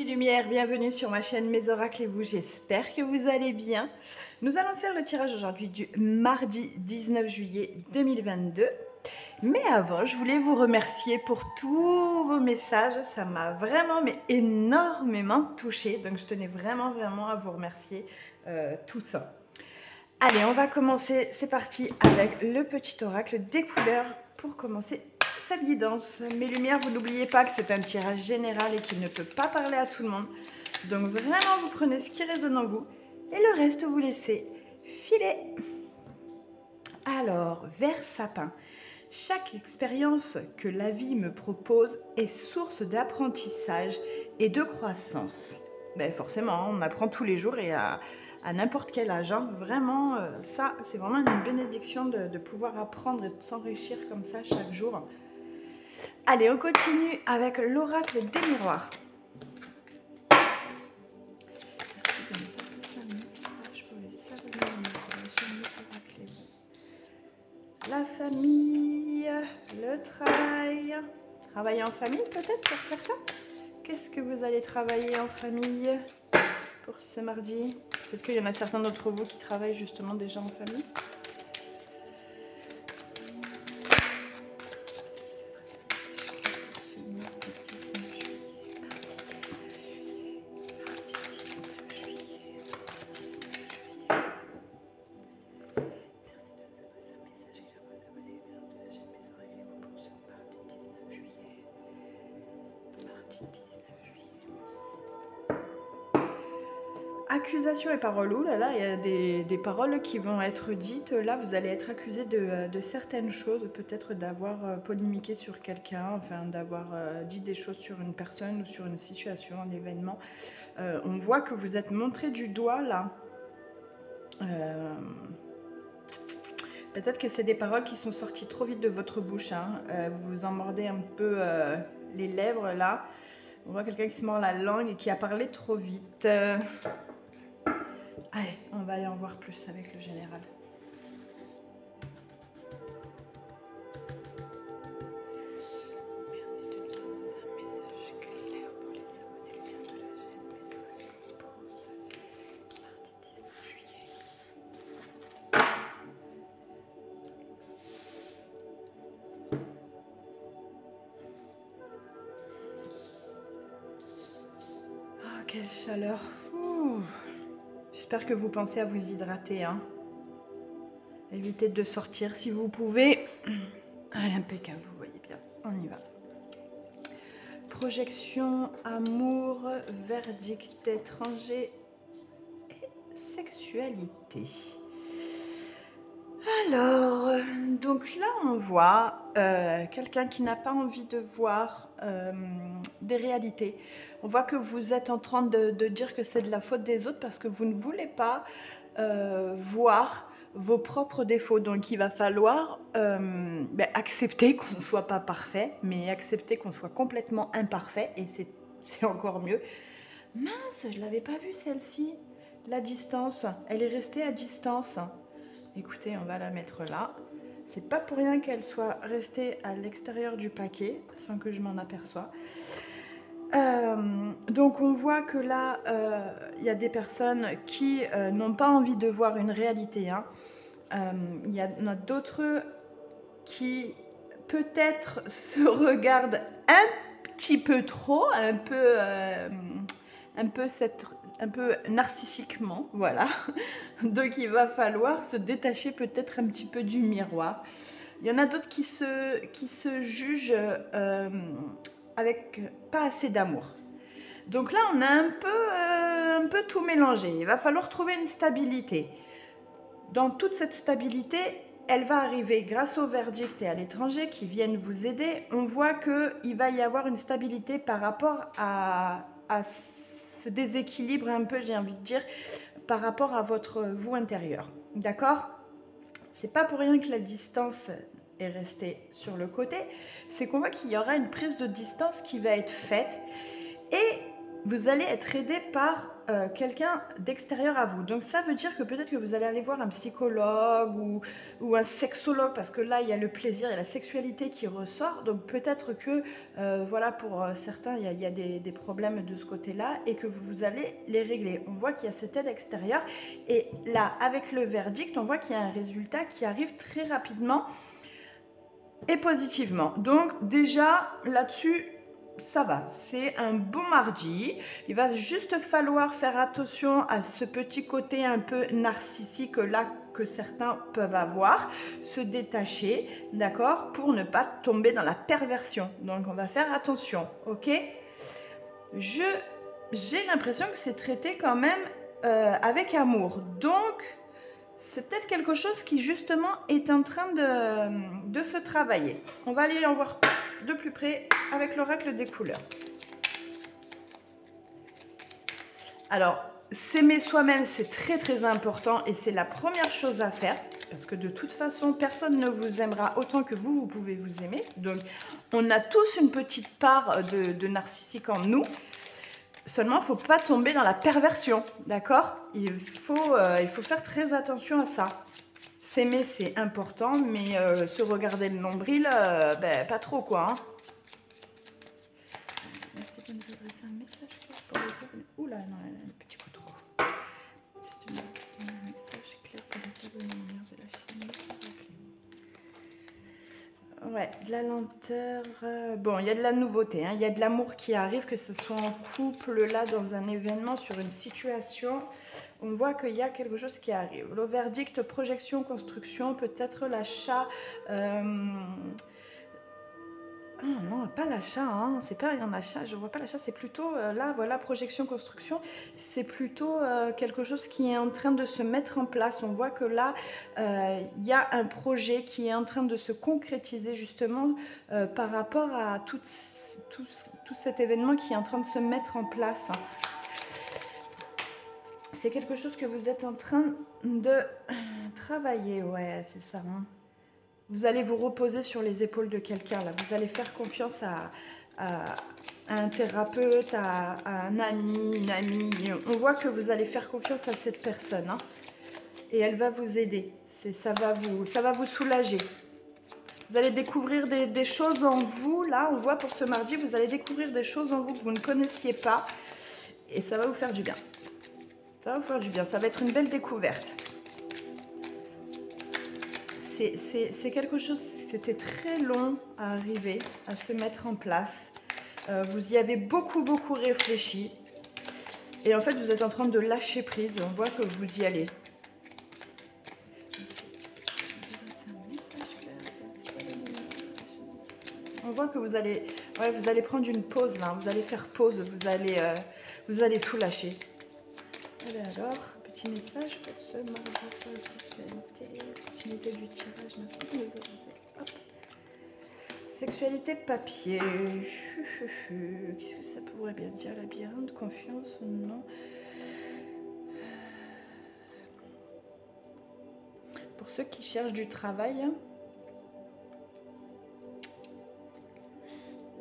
Lumière, bienvenue sur ma chaîne Mes Oracles et vous, j'espère que vous allez bien. Nous allons faire le tirage aujourd'hui du mardi 19 juillet 2022. Mais avant, je voulais vous remercier pour tous vos messages, ça m'a vraiment énormément touchée. Donc je tenais vraiment à vous remercier tous. Allez, on va commencer, c'est parti avec le petit oracle des couleurs pour commencer cette guidance. Mes lumières, vous n'oubliez pas que c'est un tirage général et qu'il ne peut pas parler à tout le monde. Donc vraiment, vous prenez ce qui résonne en vous et le reste, vous laissez filer. Alors, vert sapin. Chaque expérience que la vie me propose est source d'apprentissage et de croissance. Ben forcément, on apprend tous les jours et à n'importe quel âge. Hein. Vraiment, ça, c'est vraiment une bénédiction de pouvoir apprendre et de s'enrichir comme ça chaque jour. Allez, on continue avec l'oracle des miroirs. La famille, le travail. Travailler en famille peut-être pour certains. Qu'est-ce que vous allez travailler en famille pour ce mardi? Peut-être qu'il y en a certains d'entre vous qui travaillent justement déjà en famille. Accusation et paroles, ouh là là, il y a des paroles qui vont être dites. Là, vous allez être accusé de certaines choses, peut-être d'avoir polémiqué sur quelqu'un, enfin d'avoir dit des choses sur une personne ou sur une situation, un événement. On voit que vous êtes montré du doigt là. Peut-être que c'est des paroles qui sont sorties trop vite de votre bouche. Hein. Vous vous en mordez un peu les lèvres là. On voit quelqu'un qui se mord la langue et qui a parlé trop vite. Allez, on va aller en voir plus avec le général. Merci de nous annoncer un message clair pour les abonnés lumière de la chaîne Mes Oracles pour ce mardi 19 juillet. Oh, quelle chaleur! J'espère que vous pensez à vous hydrater. Hein. Évitez de sortir si vous pouvez. Allez, impeccable, vous voyez bien. On y va. Projection, amour, verdict étranger et sexualité. Alors, donc là on voit quelqu'un qui n'a pas envie de voir des réalités. On voit que vous êtes en train de dire que c'est de la faute des autres parce que vous ne voulez pas voir vos propres défauts. Donc il va falloir accepter qu'on ne soit pas parfait, mais accepter qu'on soit complètement imparfait, et c'est encore mieux. Mince, je ne l'avais pas vue celle-ci. La distance, elle est restée à distance. Écoutez, on va la mettre là. C'est pas pour rien qu'elle soit restée à l'extérieur du paquet, sans que je m'en aperçoive. Donc on voit que là, y a des personnes qui n'ont pas envie de voir une réalité. Hein. Il y en a d'autres qui peut-être se regardent un petit peu trop, un peu narcissiquement, voilà. Donc il va falloir se détacher peut-être un petit peu du miroir. Il y en a d'autres qui se jugent avec pas assez d'amour. Donc là, on a un peu tout mélangé. Il va falloir trouver une stabilité. Dans toute cette stabilité, elle va arriver grâce au verdict et à l'étranger qui viennent vous aider. On voit qu'il va y avoir une stabilité par rapport à ce déséquilibre un peu, j'ai envie de dire, par rapport à votre vous intérieur. D'accord ? C'est pas pour rien que la distance est restée sur le côté. C'est qu'on voit qu'il y aura une prise de distance qui va être faite. Et vous allez être aidé par quelqu'un d'extérieur à vous. Donc ça veut dire que peut-être que vous allez aller voir un psychologue ou un sexologue, parce que là, il y a le plaisir, il y a la sexualité qui ressort. Donc peut-être que, voilà, pour certains, il y a des problèmes de ce côté-là et que vous allez les régler. On voit qu'il y a cette aide extérieure. Et là, avec le verdict, on voit qu'il y a un résultat qui arrive très rapidement et positivement. Donc déjà, là-dessus, ça va, c'est un bon mardi. Il va juste falloir faire attention à ce petit côté un peu narcissique là que certains peuvent avoir, se détacher, d'accord, pour ne pas tomber dans la perversion. Donc on va faire attention, ok? J'ai l'impression que c'est traité quand même avec amour. Donc c'est peut-être quelque chose qui justement est en train de se travailler. On va aller en voir de plus près avec l'oracle des couleurs. Alors, s'aimer soi-même, c'est très très important et c'est la première chose à faire parce que de toute façon, personne ne vous aimera autant que vous pouvez vous aimer. Donc, on a tous une petite part de narcissique en nous. Seulement, il ne faut pas tomber dans la perversion, d'accord? Il faut faire très attention à ça. S'aimer, c'est important, mais se regarder le nombril, pas trop, quoi. Hein. Merci de nous adresser un message clair pour les abonnés. Oula, non, un petit peu trop. Merci de nous donner un message clair pour les abonnés de la chaîne. Ouais, de la lenteur. Bon, il y a de la nouveauté, hein. Il y a de l'amour qui arrive, que ce soit en couple, là, dans un événement, sur une situation. On voit qu'il y a quelque chose qui arrive. Le verdict, projection, construction, peut-être l'achat. Ah non, pas l'achat, hein. C'est pas un achat, je vois pas l'achat, c'est plutôt là, voilà, projection, construction, c'est plutôt quelque chose qui est en train de se mettre en place. On voit que là, il y a un projet qui est en train de se concrétiser justement par rapport à tout cet événement qui est en train de se mettre en place. C'est quelque chose que vous êtes en train de travailler, ouais, c'est ça, hein. Vous allez vous reposer sur les épaules de quelqu'un, là. Vous allez faire confiance à un thérapeute, à un ami, une amie. On voit que vous allez faire confiance à cette personne, hein, et elle va vous aider. Ça va vous soulager. Vous allez découvrir des choses en vous. Là, on voit pour ce mardi, vous allez découvrir des choses en vous que vous ne connaissiez pas. Et ça va vous faire du bien. Ça va vous faire du bien. Ça va être une belle découverte. C'est quelque chose, c'était très long à arriver, à se mettre en place. Vous y avez beaucoup réfléchi. Et en fait, vous êtes en train de lâcher prise. On voit que vous y allez. On voit que vous allez prendre une pause là. Vous allez faire pause. Vous allez tout lâcher. Allez alors. Petit message pour ce mardi sur la sexualité. Continuité du tirage, merci de nous aviser. Hop. Sexualité papier. Qu'est-ce que ça pourrait bien dire? Labyrinthe, confiance, non. Pour ceux qui cherchent du travail,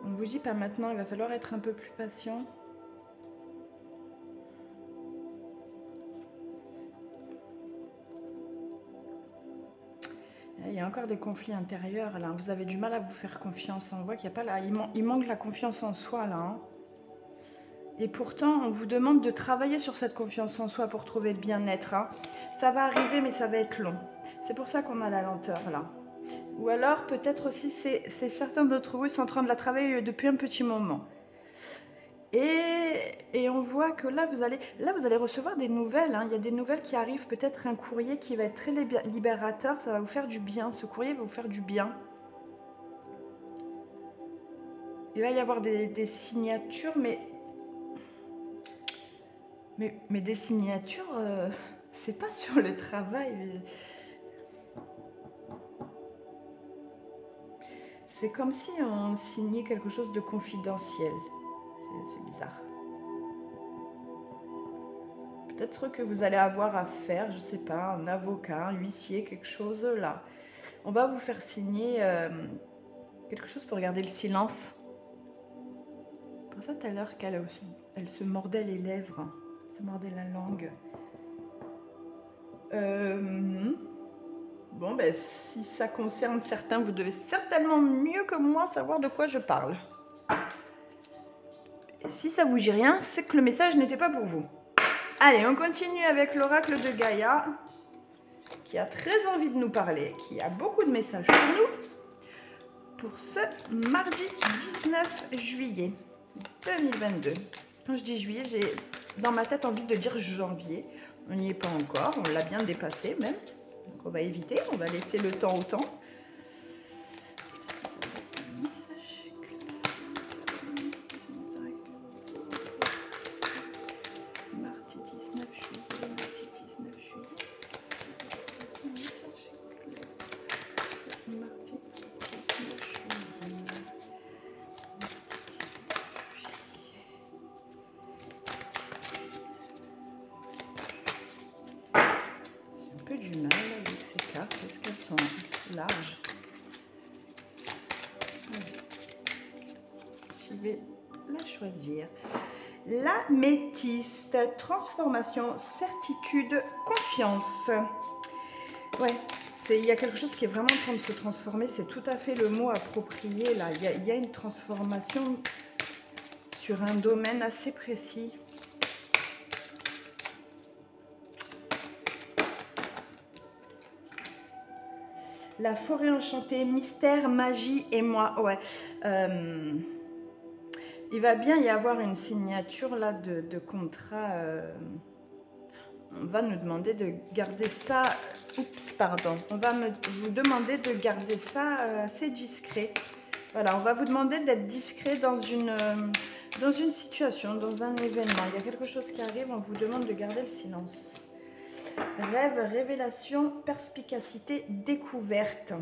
on vous dit pas maintenant, il va falloir être un peu plus patient. Il y a encore des conflits intérieurs là. Vous avez du mal à vous faire confiance. On voit qu'il n'y a pas là. Il manque la confiance en soi là. Hein. Et pourtant, on vous demande de travailler sur cette confiance en soi pour trouver le bien-être. Hein. Ça va arriver, mais ça va être long. C'est pour ça qu'on a la lenteur là. Ou alors, peut-être aussi, c'est certains d'entre vous qui sont en train de la travailler depuis un petit moment. Et on voit que là, vous allez recevoir des nouvelles. Hein. Il y a des nouvelles qui arrivent, peut-être un courrier qui va être très libérateur. Ça va vous faire du bien. Ce courrier va vous faire du bien. Il va y avoir des signatures, mais des signatures, c'est pas sur le travail. C'est comme si on signait quelque chose de confidentiel. C'est bizarre. Peut-être que vous allez avoir à faire, je sais pas, un avocat, un huissier, quelque chose là. On va vous faire signer quelque chose pour garder le silence. pour ça tout à l'heure qu'elle se mordait les lèvres, se mordait la langue. Bon, ben, si ça concerne certains, vous devez certainement mieux que moi savoir de quoi je parle. Et si ça vous dit rien, c'est que le message n'était pas pour vous. Allez, on continue avec l'oracle de Gaïa, qui a très envie de nous parler, qui a beaucoup de messages pour nous, pour ce mardi 19 juillet 2022. Quand je dis juillet, j'ai dans ma tête envie de dire janvier. On n'y est pas encore, on l'a bien dépassé même. Donc on va éviter, on va laisser le temps au temps. Mardi 19 juillet, mardi 19 juillet. Mardi 19 juillet. J'ai un peu du mal avec ces cartes parce qu'elles sont larges. Je vais la choisir. L'améthyste, transformation, certitude, confiance. Ouais, il y a quelque chose qui est vraiment en train de se transformer. C'est tout à fait le mot approprié là. Il y a une transformation sur un domaine assez précis. La forêt enchantée, mystère, magie et moi. Ouais. Il va bien y avoir une signature là de contrat. On va nous demander de garder ça. Oups, pardon. On va vous demander de garder ça assez discret. Voilà, on va vous demander d'être discret dans une situation, dans un événement. Il y a quelque chose qui arrive, on vous demande de garder le silence. Rêve, révélation, perspicacité, découverte.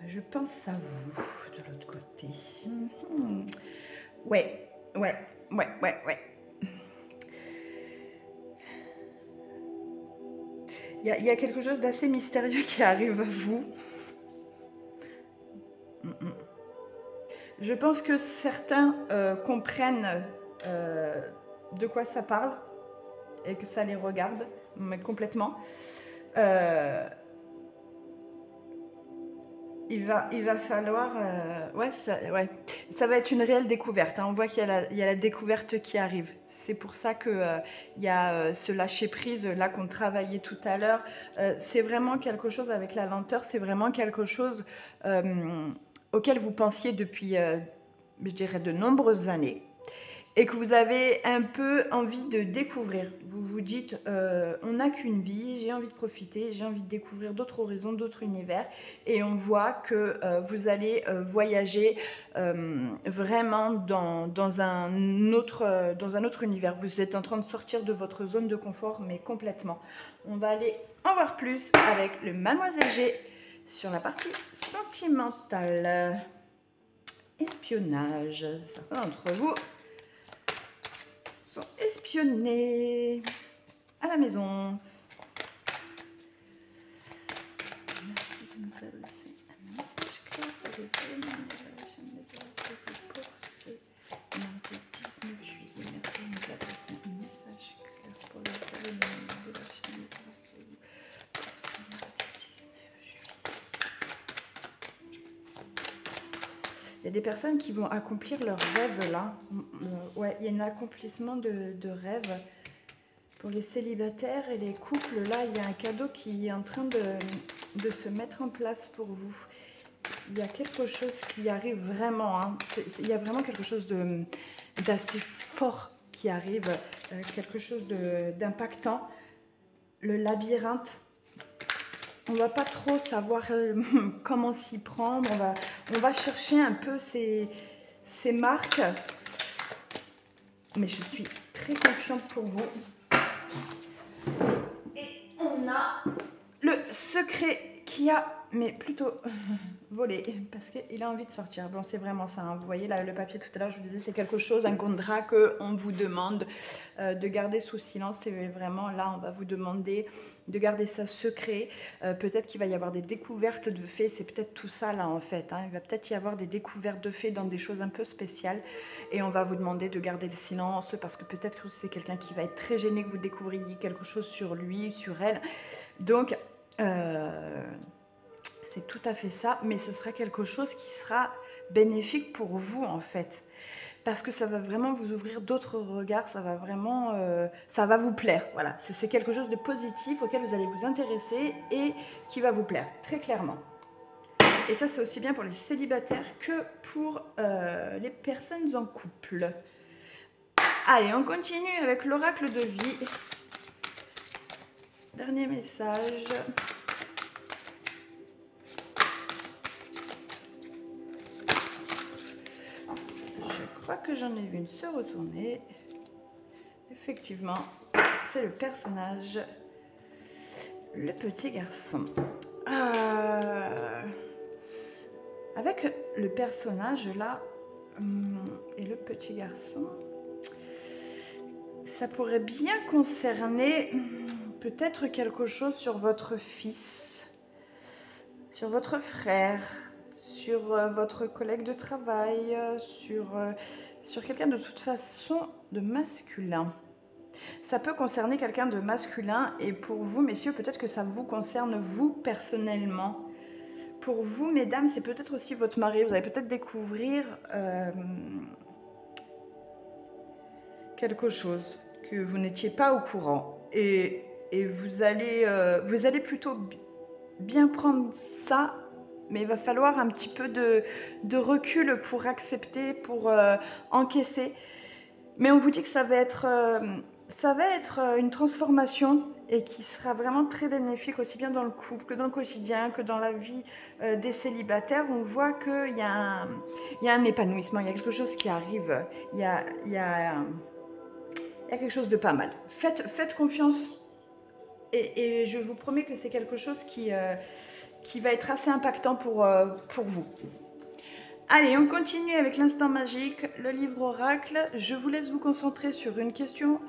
Je pense à vous de l'autre côté. Ouais. Il y a quelque chose d'assez mystérieux qui arrive à vous. Je pense que certains comprennent de quoi ça parle et que ça les regarde, mais complètement. Il va falloir... ça va être une réelle découverte. Hein. On voit qu'il y a la découverte qui arrive. C'est pour ça qu'il y a ce lâcher-prise là qu'on travaillait tout à l'heure. C'est vraiment quelque chose avec la lenteur. C'est vraiment quelque chose auquel vous pensiez depuis, je dirais, de nombreuses années. Et que vous avez un peu envie de découvrir. Vous vous dites, on n'a qu'une vie, j'ai envie de profiter, j'ai envie de découvrir d'autres horizons, d'autres univers. Et on voit que vous allez voyager vraiment dans un autre univers. Vous êtes en train de sortir de votre zone de confort, mais complètement. On va aller en voir plus avec le Mademoiselle G sur la partie sentimentale. Espionnage. Certains d'entre vous sont espionnés à la maison. Merci de nous adresser un message clair pour les éléments de la chaîne des oracles pour ce mardi 19 juillet. Merci de nous adresser un message clair pour les éléments de la chaîne des oracles pour ce mardi 19 juillet. Il y a des personnes qui vont accomplir leurs rêves là. Ouais, il y a un accomplissement de rêves. Pour les célibataires et les couples, là, il y a un cadeau qui est en train de se mettre en place pour vous. Il y a quelque chose qui arrive vraiment. Hein. Il y a vraiment quelque chose d'assez fort qui arrive. Quelque chose d'impactant. Le labyrinthe. On ne va pas trop savoir comment s'y prendre. On va chercher un peu ces marques. Mais je suis très confiante pour vous. Et on a le secret qu'il y a, mais plutôt voler parce qu'il a envie de sortir. Bon, c'est vraiment ça, hein. Vous voyez là, le papier tout à l'heure, je vous disais, c'est quelque chose, un contrat qu'on vous demande de garder sous silence. C'est vraiment là, on va vous demander de garder ça secret. Peut-être qu'il va y avoir des découvertes de faits, c'est peut-être tout ça là en fait, hein. Il va peut-être y avoir des découvertes de faits dans des choses un peu spéciales et on va vous demander de garder le silence parce que peut-être que c'est quelqu'un qui va être très gêné que vous découvriez quelque chose sur lui, sur elle. Donc, c'est tout à fait ça, mais ce sera quelque chose qui sera bénéfique pour vous en fait. Parce que ça va vraiment vous ouvrir d'autres regards, ça va vraiment, ça va vous plaire. Voilà, c'est quelque chose de positif auquel vous allez vous intéresser et qui va vous plaire, très clairement. Et ça, c'est aussi bien pour les célibataires que pour les personnes en couple. Allez, on continue avec l'oracle de vie. Dernier message. Je crois que j'en ai vu une se retourner. Effectivement, c'est le personnage, le petit garçon. Avec le personnage là et le petit garçon, ça pourrait bien concerner peut-être quelque chose sur votre fils, sur votre frère, sur votre collègue de travail, sur quelqu'un de toute façon de masculin. Ça peut concerner quelqu'un de masculin et pour vous, messieurs, peut-être que ça vous concerne vous personnellement. Pour vous, mesdames, c'est peut-être aussi votre mari. Vous allez peut-être découvrir quelque chose que vous n'étiez pas au courant et vous allez plutôt bien prendre ça. Mais il va falloir un petit peu de recul pour accepter, pour encaisser. Mais on vous dit que ça va être une transformation et qui sera vraiment très bénéfique aussi bien dans le couple que dans le quotidien, que dans la vie des célibataires. On voit qu'il y a un épanouissement, il y a quelque chose qui arrive, il y a quelque chose de pas mal. Faites confiance et je vous promets que c'est quelque chose qui va être assez impactant pour vous. Allez, on continue avec l'instant magique, le livre oracle. Je vous laisse vous concentrer sur une question,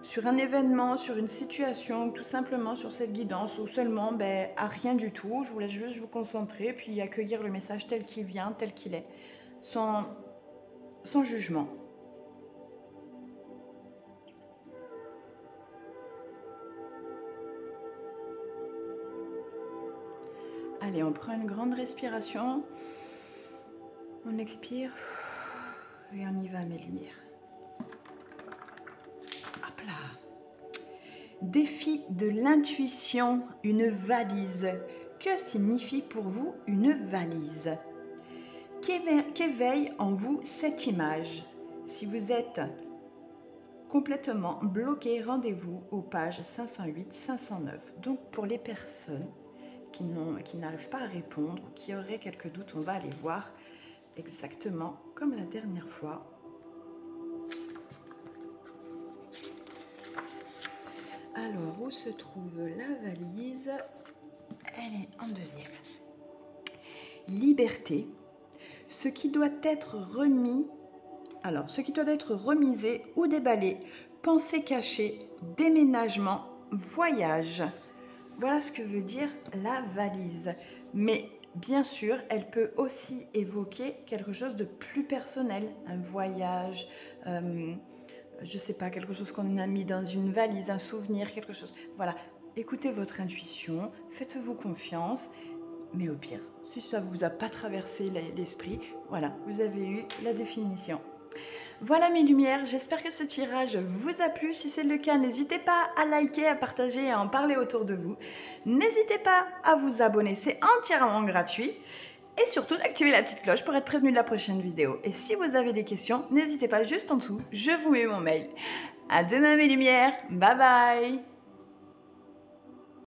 sur un événement, sur une situation, tout simplement sur cette guidance ou seulement à rien du tout. Je vous laisse juste vous concentrer puis accueillir le message tel qu'il vient, tel qu'il est, sans jugement. Allez, on prend une grande respiration. On expire et on y va, mes lumières. Hop là. Défi de l'intuition, une valise. Que signifie pour vous une valise? Qu'éveille en vous cette image? Si vous êtes complètement bloqué, rendez-vous aux pages 508-509. Donc pour les personnes qui n'arrivent pas à répondre, qui auraient quelques doutes, on va aller voir exactement comme la dernière fois. Alors, où se trouve la valise? Elle est en deuxième. Liberté. Ce qui doit être remis, alors, ce qui doit être remisé ou déballé, pensée cachée, déménagement, voyage. Voilà ce que veut dire la valise. Mais bien sûr, elle peut aussi évoquer quelque chose de plus personnel, un voyage, je sais pas, quelque chose qu'on a mis dans une valise, un souvenir, quelque chose. Voilà, écoutez votre intuition, faites-vous confiance, mais au pire, si ça ne vous a pas traversé l'esprit, voilà, vous avez eu la définition. Voilà mes lumières, j'espère que ce tirage vous a plu. Si c'est le cas, n'hésitez pas à liker, à partager et à en parler autour de vous. N'hésitez pas à vous abonner, c'est entièrement gratuit. Et surtout d'activer la petite cloche pour être prévenu de la prochaine vidéo. Et si vous avez des questions, n'hésitez pas juste en dessous, je vous mets mon mail. À demain mes lumières, bye bye.